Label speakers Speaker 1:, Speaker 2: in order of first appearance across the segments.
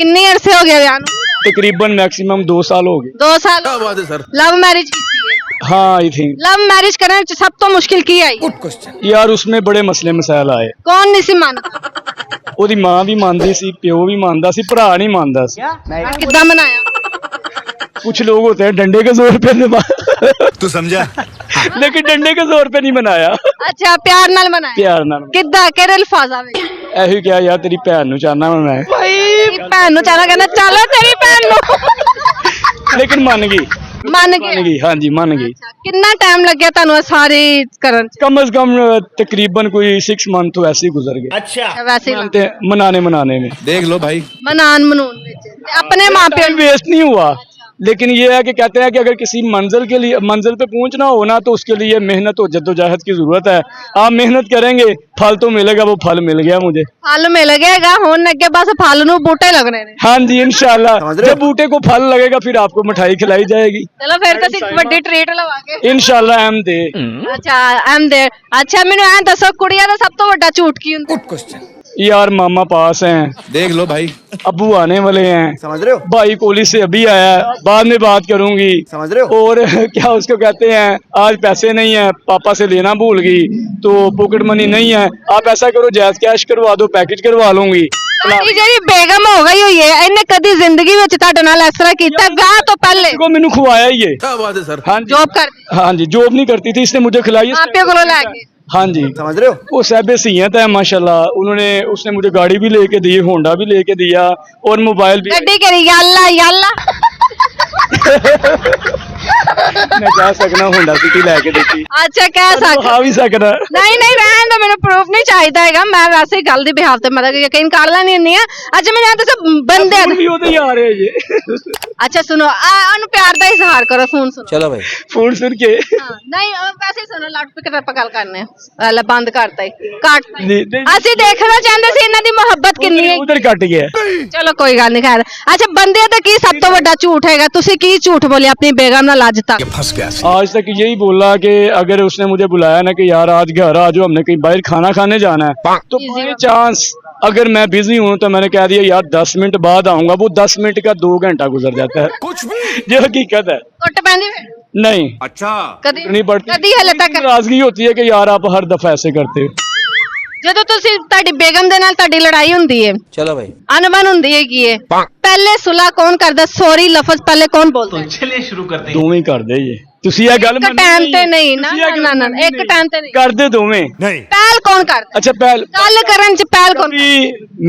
Speaker 1: किन्ने अरसे हो गया ब्याह नूं?
Speaker 2: तकरीबन मैक्सिमम 2 साल हो गए।
Speaker 1: 2 साल
Speaker 3: क्या बात है सर।
Speaker 1: लव मैरिज की है?
Speaker 2: हाँ आई थिंक
Speaker 1: लव मैरिज करने च सब तो मुश्किल की आई?
Speaker 2: यार उसमें बड़े मसले मसाइल आए।
Speaker 1: कौन नहीं सी मानता?
Speaker 2: ਉਹਦੀ ਮਾਂ ਵੀ ਮੰਨਦੀ ਸੀ, ਪਿਓ भी ਮੰਨਦਾ ਸੀ, ਭਰਾ नहीं ਮੰਨਦਾ ਸੀ।
Speaker 1: किद्दां मनाया?
Speaker 2: कुछ लोग होते हैं डंडे के जोर पे
Speaker 3: तू समझा।
Speaker 2: लेकिन डंडे के जोर पे नहीं मनाया,
Speaker 1: अच्छा प्यार नाल मनाया?
Speaker 2: प्यार नाल।
Speaker 1: किद्दां केड़े अल्फाज़ां विच?
Speaker 2: ਇਹੀ ਕਿਹਾ ਯਾਰ ਤੇਰੀ ਭੈਣ ਨੂੰ ਚਾਹਨਾ ਮੈਂ,
Speaker 1: तेरी भैन नूं चाहना कहना चल तेरी भैन नूं
Speaker 2: लेकिन मान गई।
Speaker 1: मान गए?
Speaker 2: हाँ जी मान गई।
Speaker 1: अच्छा कितना टाइम लग गया तुहानू सारी करन च?
Speaker 2: कम से कम तकरीबन कोई 6 मंथ तो ऐसे ही गुजर गए।
Speaker 1: अच्छा वैसे ही
Speaker 2: मानते मनाने में
Speaker 3: देख लो भाई।
Speaker 1: मनान मनून विच ते अपने मां प्यो
Speaker 2: वेस्ट नहीं हुआ। लेकिन ये है कि कहते हैं कि अगर किसी मंजिल पे पहुंचना हो ना तो उसके लिए मेहनत और जद्दोजहद की जरूरत है। आप मेहनत करेंगे फल तो मिलेगा, वो फल मिल गया मुझे।
Speaker 1: फल मिल गएगा हुण अगे बस फल नूं बूटे लगने ने।
Speaker 2: हाँ जी इंशाल्लाह जब बूटे को फल लगेगा फिर आपको मिठाई खिलाई जाएगी।
Speaker 1: चलो फिर तो ਅਸੀਂ ਵੱਡੀ ट्रीट लवांगे
Speaker 2: इंशाल्लाह हम दे।
Speaker 1: अच्छा एम दे। अच्छा मैनू ऐ दसो कुड़ियां दा सब तो ਵੱਡਾ ਝੂਠ ਕੀ ਹੁੰਦਾ?
Speaker 2: यार मामा पास हैं,
Speaker 3: देख लो भाई।
Speaker 2: अब्बू आने वाले हैं,
Speaker 3: समझ रहे हो।
Speaker 2: भाई कॉलेज से अभी आया है, बाद में बात करूंगी।
Speaker 3: समझ रहे हो।
Speaker 2: और क्या उसको कहते हैं आज पैसे नहीं है, पापा से लेना भूल गई तो पॉकेट मनी नहीं है, आप ऐसा करो जायज कैश करवा दो, पैकेज करवा लूंगी।
Speaker 1: ਤੁਹਾਡੀ ਜਿਹੜੀ ਬੇਗਮ ਹੋ ਗਈ ਹੋਈ ਹੈ ਇਹਨੇ ਕਦੀ ਜ਼ਿੰਦਗੀ ਵਿੱਚ ਤੁਹਾਡੇ ਨਾਲ ਇਸ ਤਰ੍ਹਾਂ ਕੀਤਾ ਵਿਆਹ ਤੋਂ ਪਹਿਲੇ?
Speaker 2: को मैंने खुआया ही है।
Speaker 3: क्या बात है सर।
Speaker 2: हाँ जी
Speaker 1: जॉब करती?
Speaker 2: हाँ जी जॉब नहीं करती थी, इसने मुझे खिलाई।
Speaker 1: मापियों को लेके?
Speaker 2: हाँ जी
Speaker 3: समझ रहे हो।
Speaker 2: वो साहब सीयत है माशाल्लाह, उसने मुझे गाड़ी भी लेके दी, होंडा भी लेके दिया और मोबाइल भी।
Speaker 1: ਗੱਡੀ ਕਰੀ ਯਾਲਾ ਯਾਲਾ
Speaker 2: मैं कह सकना होंडा सिटी लेके देती।
Speaker 1: ਅੱਛਾ ਕਹਿ ਸਕਦਾ?
Speaker 2: हाँ भी सकना।
Speaker 1: ਨਹੀਂ ਨਹੀਂ ਰਹਿਣ ਦੋ, ਮੈਨੂੰ ਪ੍ਰੂਫ ਨਹੀਂ ਚਾਹੀਦਾ ਹੈਗਾ, ਮੈਂ ਵੈਸੇ ਹੀ ਗੱਲ ਦੀ ਬਿਹਾਫ ਤੇ ਮਤਲਬ ਯਕੀਨ ਕਰ ਲੈਣੀ ਹੁੰਦੀ ਆ। ਅੱਛਾ ਮੈਨੂੰ ਇਹ ਦੱਸੋ ਬੰਦੇ
Speaker 2: फोन भी होते ही आ रहे हैं ये।
Speaker 1: ਅੱਛਾ ਸੁਣੋ ਉਹਨੂੰ ਪਿਆਰ ਦਾ ਇਜ਼ਹਾਰ ਕਰੋ, ਫੋਨ ਸੁਣੋ।
Speaker 3: चलो भाई।
Speaker 2: फोन सुन के
Speaker 1: ਹਾਂ ਨਹੀਂ ਵੈਸੇ ਹੀ ਸੁਣੋ, ਲਾਊਡ ਸਪੀਕਰ ਤੇ ਆਪਾਂ ਗੱਲ ਕਰਨੇ ਆ। ਲੈ ਬੰਦ ਕਰਤਾ ਹੀ ਕੱਟ।
Speaker 2: नहीं,
Speaker 1: ਅਸੀਂ ਦੇਖਣਾ ਚਾਹੁੰਦੇ ਸੀ ਇਹਨਾਂ ਦੀ ਮੁਹੱਬਤ ਕਿੰਨੀ ਹੈ।
Speaker 2: उधर कट गया।
Speaker 1: ਚਲੋ ਕੋਈ ਗੱਲ ਨਹੀਂ ਖੈਰ। ਅੱਛਾ ਬੰਦੇ ਦਾ ਕੀ ਸਭ ਤੋਂ ਵੱਡਾ ਝੂਠ ਹੈਗਾ? ਤੁਸੀਂ ਕੀ ਝੂਠ ਬੋਲੇ ਆਪਣੀ ਬੇਗਮ ਨਾਲ ਅੱਜ ਤੱਕ?
Speaker 3: फंस गया।
Speaker 2: आज तक यही बोला कि अगर उसने मुझे बुलाया ना कि यार आज घर आ जाओ, हमने कहीं बाहर खाना खाने जाना है, तो बाई चांस अगर मैं बिजी हूँ तो मैंने कह दिया यार 10 मिनट बाद आऊंगा, वो 10 मिनट का 2 घंटा गुजर जाता है।
Speaker 3: कुछ भी।
Speaker 2: ये हकीकत है।
Speaker 1: ਕੁੱਟ ਪੈਂਦੀ ਫਿਰ?
Speaker 2: नहीं
Speaker 3: अच्छा।
Speaker 1: ਕਦੀ
Speaker 2: नहीं पड़ती।
Speaker 1: ਕਦੀ ਹਲੇ ਤੱਕ?
Speaker 2: नाराजगी होती है कि यार आप हर दफा ऐसे करते हो।
Speaker 1: ਜਦੋਂ ਤੁਸੀਂ ਤੁਹਾਡੀ ਬੇਗਮ ਦੇ ਨਾਲ ਤੁਹਾਡੀ ਲੜਾਈ ਹੁੰਦੀ ਹੈ,
Speaker 3: चलो भाई।
Speaker 1: ਅਨਬਨ ਹੁੰਦੀ ਹੈਗੀ ਹੈ, ਪਹਿਲੇ ਸੁਲਾ ਕੌਣ ਕਰਦਾ? ਸੌਰੀ ਲਫ਼ਜ਼ ਪਹਿਲੇ ਕੌਣ ਬੋਲਦਾ?
Speaker 2: दोवें ही कर दे ये। तुसी ये गल
Speaker 1: ਇੱਕ ਟਾਈਮ ਤੇ ਨਹੀਂ ਨਾ ਨਾ ਨਾ ਨਾ, ਇੱਕ ਟਾਈਮ ਤੇ ਨਹੀਂ।
Speaker 2: कर दे दोवें।
Speaker 3: नहीं।
Speaker 1: ਪਹਿਲ ਕੌਣ ਕਰਦਾ?
Speaker 2: अच्छा पहल
Speaker 1: ਗੱਲ ਕਰਨ ਚ ਪਹਿਲ ਕੌਣ?
Speaker 2: कभी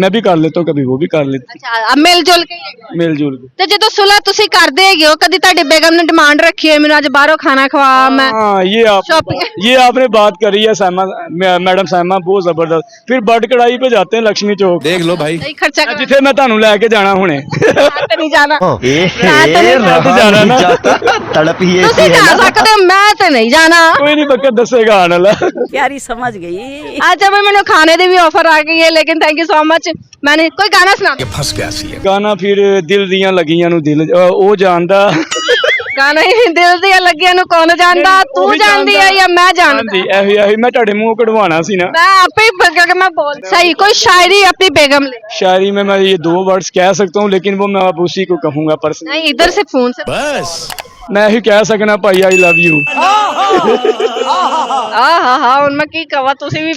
Speaker 2: मैं भी कर लेता हूँ, कभी वो भी कर लेती,
Speaker 1: ਅੱਛਾ ਮਿਲ ਜੁਲ ਕੇ ਹੀ ਹੈਗਾ।
Speaker 2: मिलजुल के।
Speaker 1: ਤੇ ਜਦੋਂ ਸੁਲਾ ਤੁਸੀਂ ਕਰਦੇ ਹੈਗੇ ਹੋ, ਕਦੀ ਤੁਹਾਡੀ ਬੇਗਮ ਨੇ ਡਿਮਾਂਡ ਰੱਖੀ ਹੋਏ ਮੈਨੂੰ ਅੱਜ ਬਾਹਰੋਂ ਖਾਣਾ ਖਵਾ, ਮੈਂ
Speaker 2: हाँ
Speaker 1: Shopping।
Speaker 2: ये आपने बात करी है सामा, मैडम सामा बहुत जबरदस्त। फिर बट कढ़ाई पे जाते हैं लक्ष्मी चौक,
Speaker 3: देख लो भाई।
Speaker 1: ਨਹੀਂ ਖਰਚਾ ਕਰਨਾ
Speaker 2: जिथे मैं ਤੁਹਾਨੂੰ ਲੈ ਕੇ ਜਾਣਾ ਹੁਣੇ।
Speaker 1: ਤੇ ਨਹੀਂ ਜਾਣਾ।
Speaker 2: जाना ना
Speaker 4: तड़प ही ऐसी
Speaker 1: ਤੁਸੀਂ
Speaker 4: है
Speaker 1: ਜਾ
Speaker 4: ना।
Speaker 1: ਸਕਦੇ ਹੋ, ਮੈਂ ਤੇ ਨਹੀਂ ਜਾਣਾ।
Speaker 2: कोई नहीं बकत दसेगा आने वाला।
Speaker 5: प्यारी समझ गई।
Speaker 1: अच्छा मैं मैंने खाने दी भी ऑफर आ गई है, लेकिन थैंक यू सो मच। मैंने कोई गाना सुना दो।
Speaker 3: फंस गया सी।
Speaker 2: गाना फिर दिल दियां लगियां नु दिल ओ जानदा।
Speaker 1: गाना ही दिल दियां लगियां नु कौन जानदा? तू जानदी है या मैं जानदा?
Speaker 2: जी एही मैं ਤੁਹਾਡੇ ਮੂੰਹ ਕਢਵਾਣਾ ਸੀ ਨਾ।
Speaker 1: मैं आपे ही क्योंकि मैं बोल सही। कोई शायरी अपनी बेगम ले?
Speaker 2: शायरी में मैं ये 2 वर्ड्स कह सकता हूँ, लेकिन वो मैं अब उसी को कहूंगा पर्सनली।
Speaker 1: नहीं इधर से फोन से
Speaker 3: बस।
Speaker 2: मैं ही कह सकना भाई आई लव यू।
Speaker 1: हाँ हाँ हाँ उनमें की कहा तुसी भी